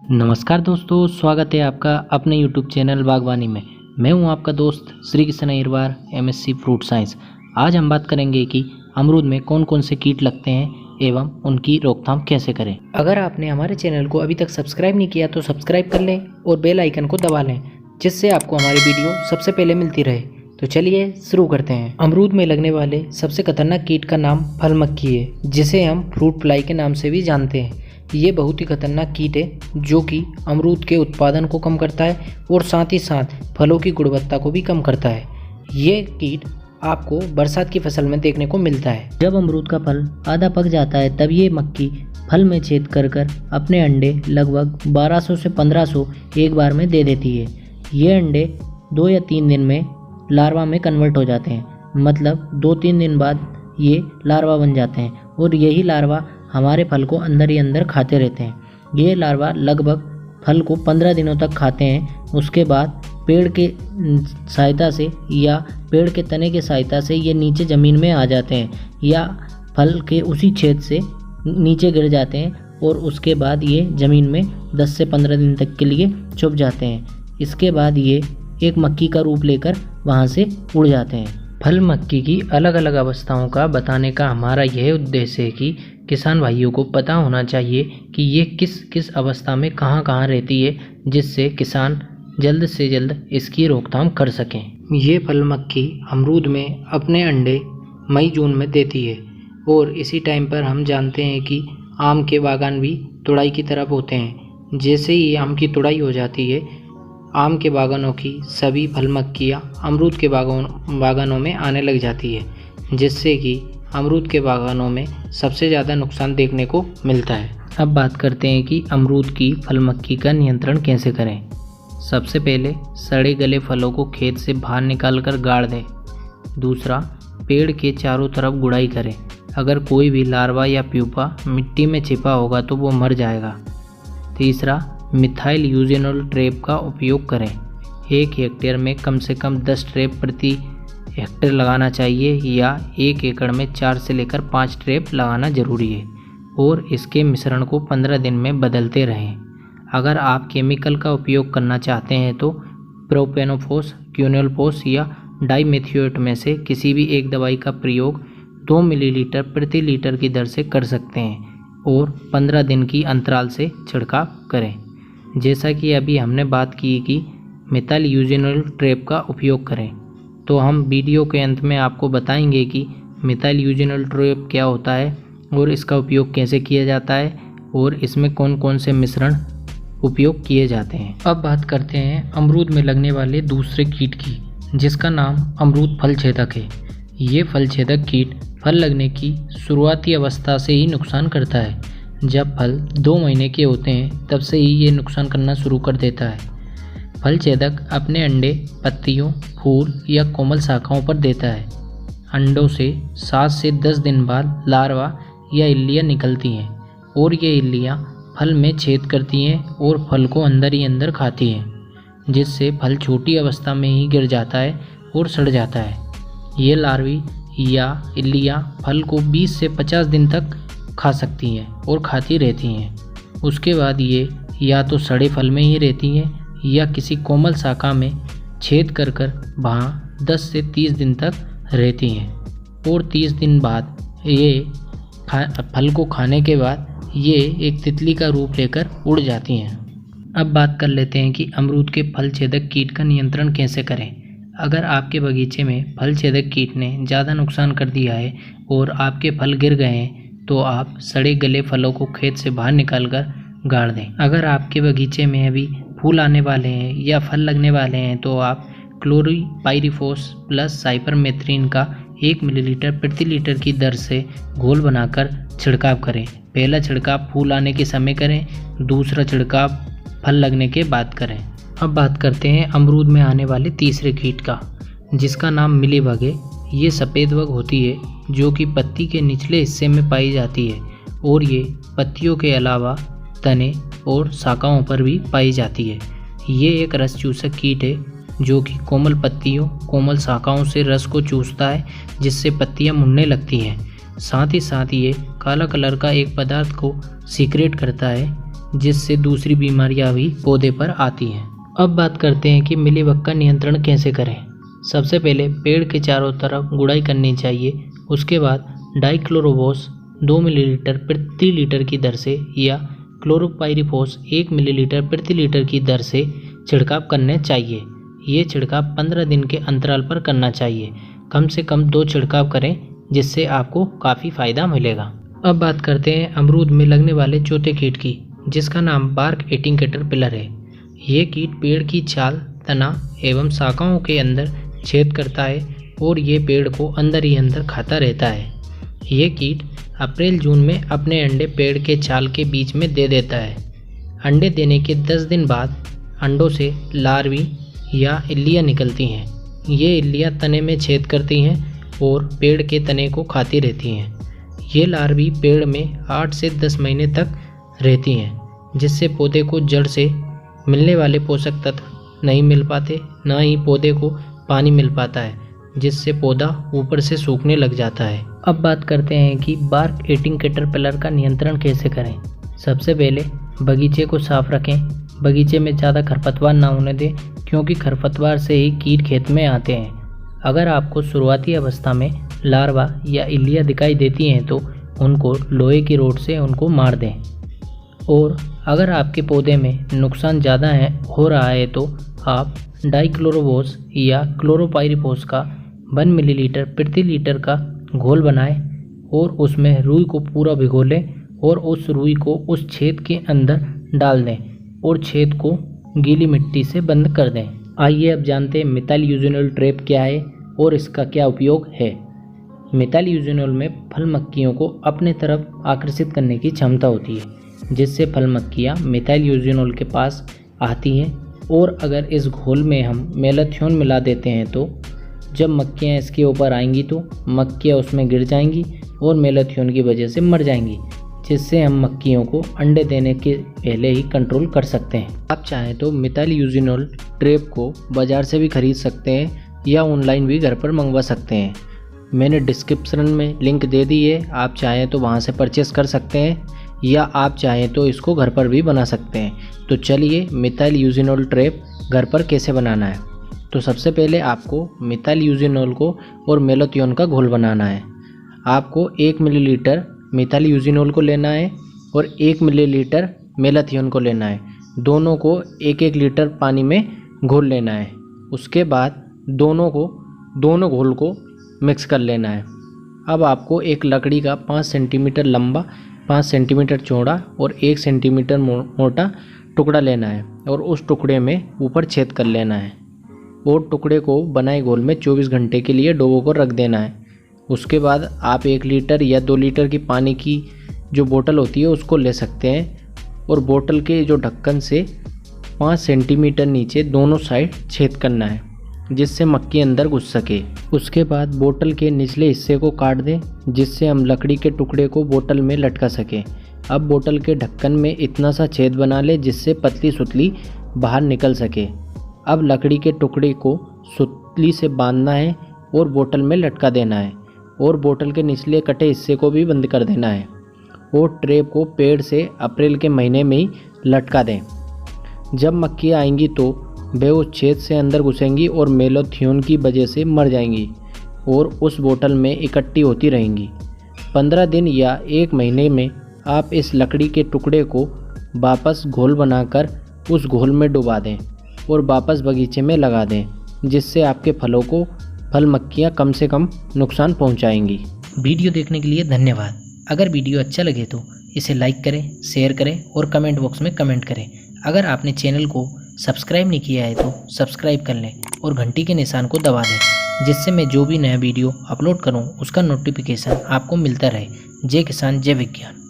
नमस्कार दोस्तों, स्वागत है आपका अपने YouTube चैनल बागवानी में। मैं हूं आपका दोस्त Shri Krishna Ahirwar, MSc fruit science. आज हम बात करेंगे कि अमरूद में कौन कौन से कीट लगते हैं एवं उनकी रोकथाम कैसे करें। अगर आपने हमारे चैनल को अभी तक सब्सक्राइब नहीं किया तो सब्सक्राइब कर लें और बेल आइकन को दबा लें, जिससे आपको हमारी वीडियो सबसे पहले मिलती रहे। तो चलिए शुरू करते हैं। अमरूद में लगने वाले सबसे खतरनाक कीट का नाम फल मक्खी है, जिसे हम फ्रूट फ्लाई के नाम से भी जानते हैं। ये बहुत ही खतरनाक कीट है जो कि अमरूद के उत्पादन को कम करता है और साथ ही साथ फलों की गुणवत्ता को भी कम करता है। ये कीट आपको बरसात की फसल में देखने को मिलता है। जब अमरूद का फल आधा पक जाता है तब ये मक्खी फल में छेद कर कर अपने अंडे लगभग 1200 से 1500 एक बार में दे देती है। ये अंडे 2 या 3 दिन में लार्वा में कन्वर्ट हो जाते हैं, मतलब 2-3 दिन बाद ये लार्वा बन जाते हैं और यही लार्वा हमारे फल को अंदर ही अंदर खाते रहते हैं। ये लार्वा लगभग फल को 15 दिनों तक खाते हैं। उसके बाद पेड़ के सहायता से या पेड़ के तने के सहायता से ये नीचे ज़मीन में आ जाते हैं या फल के उसी छेद से नीचे गिर जाते हैं और उसके बाद ये ज़मीन में 10 से 15 दिन तक के लिए छुप जाते हैं। इसके बाद ये एक मक्खी का रूप लेकर वहाँ से उड़ जाते हैं। फल मक्खी की अलग अलग अवस्थाओं का बताने का हमारा यह उद्देश्य है कि किसान भाइयों को पता होना चाहिए कि ये किस किस अवस्था में कहाँ कहाँ रहती है, जिससे किसान जल्द से जल्द इसकी रोकथाम कर सकें। ये फल मक्खी अमरूद में अपने अंडे मई जून में देती है और इसी टाइम पर हम जानते हैं कि आम के बागान भी तुड़ाई की तरफ होते हैं। जैसे ही आम की तुड़ाई हो जाती है, आम के बागानों की सभी फल मक्खियाँ अमरूद के बागानों में आने लग जाती है, जिससे कि अमरूद के बागानों में सबसे ज़्यादा नुकसान देखने को मिलता है। अब बात करते हैं कि अमरूद की फल मक्खी का नियंत्रण कैसे करें। सबसे पहले सड़े गले फलों को खेत से बाहर निकाल कर गाड़ दें। दूसरा, पेड़ के चारों तरफ गुड़ाई करें। अगर कोई भी लार्वा या प्यूपा मिट्टी में छिपा होगा तो वो मर जाएगा। तीसरा, मिथाइल यूजेनोल ट्रैप का उपयोग करें। 1 हेक्टेयर में कम से कम 10 ट्रैप प्रति हेक्टेयर लगाना चाहिए या 1 एकड़ में 4 से लेकर 5 ट्रैप लगाना जरूरी है और इसके मिश्रण को 15 दिन में बदलते रहें। अगर आप केमिकल का उपयोग करना चाहते हैं तो प्रोपेनोफॉस, क्यूनोलफॉस या डाइमेथियोएट में से किसी भी एक दवाई का प्रयोग 2 मिलीलीटर प्रति लीटर की दर से कर सकते हैं और 15 दिन की अंतराल से छिड़काव करें। जैसा कि अभी हमने बात की कि मिथाइल यूजेनोल ट्रैप का उपयोग करें, तो हम वीडियो के अंत में आपको बताएंगे कि मिथाइल यूजेनोल ट्रैप क्या होता है और इसका उपयोग कैसे किया जाता है और इसमें कौन कौन से मिश्रण उपयोग किए जाते हैं। अब बात करते हैं अमरूद में लगने वाले दूसरे कीट की, जिसका नाम अमरूद फल छेदक है। ये फल छेदक कीट फल लगने की शुरुआती अवस्था से ही नुकसान करता है। जब फल 2 महीने के होते हैं तब से ही ये नुकसान करना शुरू कर देता है। फल छेदक अपने अंडे पत्तियों, फूल या कोमल शाखाओं पर देता है। अंडों से 7 से 10 दिन बाद लार्वा या इल्लियाँ निकलती हैं और ये इल्लियाँ फल में छेद करती हैं और फल को अंदर ही अंदर खाती हैं, जिससे फल छोटी अवस्था में ही गिर जाता है और सड़ जाता है। ये लार्वी या इल्लियाँ फल को 20 से 50 दिन तक खा सकती हैं और खाती रहती हैं। उसके बाद ये या तो सड़े फल में ही रहती हैं या किसी कोमल शाखा में छेद कर कर वहाँ 10 से 30 दिन तक रहती हैं और 30 दिन बाद ये फल को खाने के बाद ये एक तितली का रूप लेकर उड़ जाती हैं। अब बात कर लेते हैं कि अमरूद के फल छेदक कीट का नियंत्रण कैसे करें। अगर आपके बगीचे में फल छेदक कीट ने ज़्यादा नुकसान कर दिया है और आपके फल गिर गए हैं तो आप सड़े गले फलों को खेत से बाहर निकाल कर गाड़ दें। अगर आपके बगीचे में अभी फूल आने वाले हैं या फल लगने वाले हैं तो आप क्लोरीपाइरिफॉस प्लस साइपरमेथ्रिन का 1 मिलीलीटर प्रति लीटर की दर से घोल बनाकर छिड़काव करें। पहला छिड़काव फूल आने के समय करें, दूसरा छिड़काव फल लगने के बाद करें। अब बात करते हैं अमरूद में आने वाले तीसरे कीट का, जिसका नाम मिलीबग है। ये सफ़ेद बग होती है जो कि पत्ती के निचले हिस्से में पाई जाती है और ये पत्तियों के अलावा तने और शाखाओं पर भी पाई जाती है। ये एक रस चूसक कीट है जो कि कोमल पत्तियों, कोमल शाखाओं से रस को चूसता है, जिससे पत्तियां मुड़ने लगती हैं। साथ ही ये काला कलर का एक पदार्थ को सीक्रेट करता है जिससे दूसरी बीमारियां भी पौधे पर आती हैं। अब बात करते हैं कि मिलीबग का नियंत्रण कैसे करें। सबसे पहले पेड़ के चारों तरफ गुड़ाई करनी चाहिए। उसके बाद डाइक्लोरोबोस 2 मिलीलीटर प्रति लीटर की दर से या क्लोरोपाइरीफॉस 1 मिलीलीटर प्रति लीटर की दर से छिड़काव करने चाहिए। ये छिड़काव 15 दिन के अंतराल पर करना चाहिए। कम से कम 2 छिड़काव करें, जिससे आपको काफ़ी फ़ायदा मिलेगा। अब बात करते हैं अमरूद में लगने वाले चौथे कीट की, जिसका नाम बार्क ईटिंग कैटरपिलर है। ये कीट पेड़ की छाल, तना एवं शाखाओं के अंदर छेद करता है और ये पेड़ को अंदर ही अंदर खाता रहता है। ये कीट अप्रैल जून में अपने अंडे पेड़ के छाल के बीच में दे देता है। अंडे देने के 10 दिन बाद अंडों से लार्वी या इल्लियाँ निकलती हैं। ये इल्लियाँ तने में छेद करती हैं और पेड़ के तने को खाती रहती हैं। ये लार्वी पेड़ में 8 से 10 महीने तक रहती हैं, जिससे पौधे को जड़ से मिलने वाले पोषक तत्व नहीं मिल पाते, ना ही पौधे को पानी मिल पाता है, जिससे पौधा ऊपर से सूखने लग जाता है। अब बात करते हैं कि बार्क ईटिंग कैटरपिलर का नियंत्रण कैसे करें। सबसे पहले बगीचे को साफ रखें। बगीचे में ज़्यादा खरपतवार ना होने दें, क्योंकि खरपतवार से ही कीट खेत में आते हैं। अगर आपको शुरुआती अवस्था में लार्वा या इल्लियाँ दिखाई देती हैं तो उनको लोहे की रोड से उनको मार दें। और अगर आपके पौधे में नुकसान ज़्यादा हो रहा है तो आप डाइक्लोरोबोस या क्लोरोपाइरीफॉस का 1 मिलीलीटर प्रति लीटर का घोल बनाएं और उसमें रुई को पूरा भिगो लें और उस रुई को उस छेद के अंदर डाल दें और छेद को गीली मिट्टी से बंद कर दें। आइए अब जानते हैं मिथाइल यूजेनोल ट्रैप क्या है और इसका क्या उपयोग है। मिथाइल यूजेनोल में फल मक्खियों को अपने तरफ आकर्षित करने की क्षमता होती है, जिससे फल मक्खियाँ मिथाइल यूजेनोल के पास आती हैं। और अगर इस घोल में हम मेलाथियोन मिला देते हैं तो जब मक्खियाँ इसके ऊपर आएंगी तो मक्खियाँ उसमें गिर जाएंगी और मेलाथियोन की वजह से मर जाएंगी, जिससे हम मक्खियों को अंडे देने के पहले ही कंट्रोल कर सकते हैं। आप चाहें तो मिथाइल यूजेनोल ट्रैप को बाज़ार से भी खरीद सकते हैं या ऑनलाइन भी घर पर मंगवा सकते हैं। मैंने डिस्क्रिप्शन में लिंक दे दी है, आप चाहें तो वहां से परचेस कर सकते हैं या आप चाहें तो इसको घर पर भी बना सकते हैं। तो चलिए मिथाइल यूजेनोल ट्रैप घर पर कैसे बनाना है। तो सबसे पहले आपको मिथाइल यूजेनोल को और मेलाथियोन का घोल बनाना है। आपको 1 मिलीलीटर मिथाइल यूजेनोल को लेना है और 1 मिलीलीटर मेलाथियोन को लेना है। दोनों को 1-1 लीटर पानी में घोल लेना है। उसके बाद दोनों घोल को मिक्स कर लेना है। अब आपको एक लकड़ी का 5 सेंटीमीटर लंबा, 5 सेंटीमीटर चौड़ा और 1 सेंटीमीटर मोटा टुकड़ा लेना है और उस टुकड़े में ऊपर छेद कर लेना है और टुकड़े को बनाए घोल में 24 घंटे के लिए डुबो कर रख देना है। उसके बाद आप 1 लीटर या 2 लीटर की पानी की जो बोतल होती है उसको ले सकते हैं और बोतल के जो ढक्कन से 5 सेंटीमीटर नीचे दोनों साइड छेद करना है, जिससे मक्खी अंदर घुस सके। उसके बाद बोतल के निचले हिस्से को काट दें, जिससे हम लकड़ी के टुकड़े को बोतल में लटका सकें। अब बोतल के ढक्कन में इतना सा छेद बना ले जिससे पतली सुतली बाहर निकल सके। अब लकड़ी के टुकड़े को सुतली से बांधना है और बोतल में लटका देना है और बोतल के निचले कटे हिस्से को भी बंद कर देना है और ट्रैप को पेड़ से अप्रैल के महीने में ही लटका दें। जब मक्खियाँ आएंगी तो वे उस छेद से अंदर घुसेंगी और मेलाथियोन की वजह से मर जाएंगी और उस बोतल में इकट्ठी होती रहेंगी। 15 दिन या 1 महीने में आप इस लकड़ी के टुकड़े को वापस घोल बनाकर उस घोल में डुबा दें और वापस बगीचे में लगा दें, जिससे आपके फलों को फल मक्खियाँ कम से कम नुकसान पहुँचाएंगी। वीडियो देखने के लिए धन्यवाद। अगर वीडियो अच्छा लगे तो इसे लाइक करें, शेयर करें और कमेंट बॉक्स में कमेंट करें। अगर आपने चैनल को सब्सक्राइब नहीं किया है तो सब्सक्राइब कर लें और घंटी के निशान को दबा दें, जिससे मैं जो भी नया वीडियो अपलोड करूं उसका नोटिफिकेशन आपको मिलता रहे। जय किसान, जय विज्ञान।